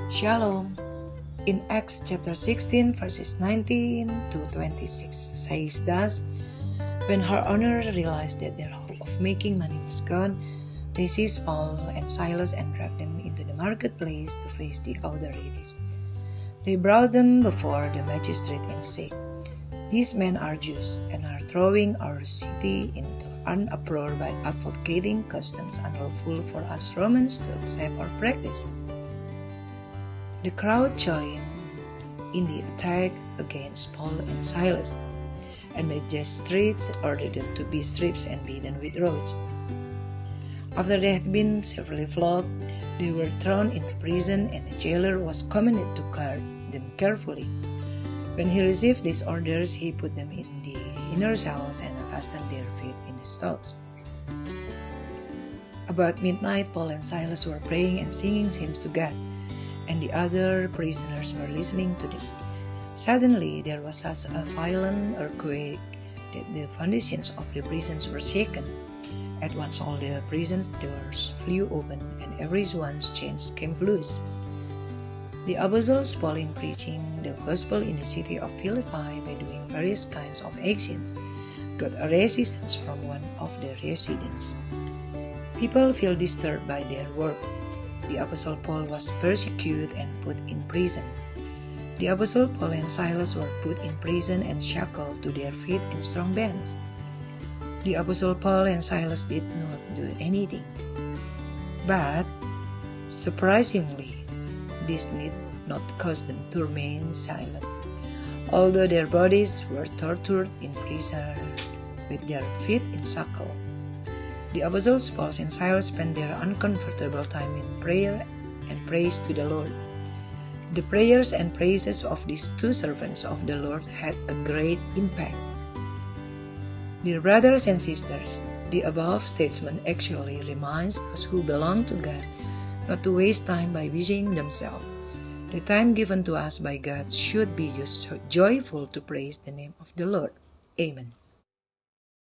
Shalom. In Acts chapter 16 verses 19 to 26 says thus, when her owners realized that their hope of making money was gone, they seized Paul and Silas and dragged them into the marketplace to face the authorities. They brought them before the magistrate and said, "These men are Jews and are throwing our city into an uproar by advocating customs unlawful for us Romans to accept or practice." The crowd joined in the attack against Paul and Silas, and magistrates ordered them to be stripped and beaten with rods. After they had been severely flogged, they were thrown into prison, and the jailer was commanded to guard them carefully. When he received these orders, he put them in the inner cells and fastened their feet in the stocks. About midnight, Paul and Silas were praying and singing hymns to God, and the other prisoners were listening to them. Suddenly, there was such a violent earthquake that the foundations of the prisons were shaken. At once all the prison doors flew open, and everyone's chains came loose. The apostles Paul, in preaching the gospel in the city of Philippi by doing various kinds of actions, got a resistance from one of the residents. People feel disturbed by their work. The apostle Paul was persecuted and put in prison. The apostle Paul and Silas were put in prison and shackled to their feet in strong bands. The apostle Paul and Silas did not do anything. But, surprisingly, this did not cause them to remain silent. Although their bodies were tortured in prison with their feet in shackles, the apostles Paul and Silas spent their uncomfortable time in prayer and praise to the Lord. The prayers and praises of these two servants of the Lord had a great impact. Dear brothers and sisters, the above statement actually reminds those who belong to God not to waste time by busying themselves. The time given to us by God should be used joyful to praise the name of the Lord. Amen.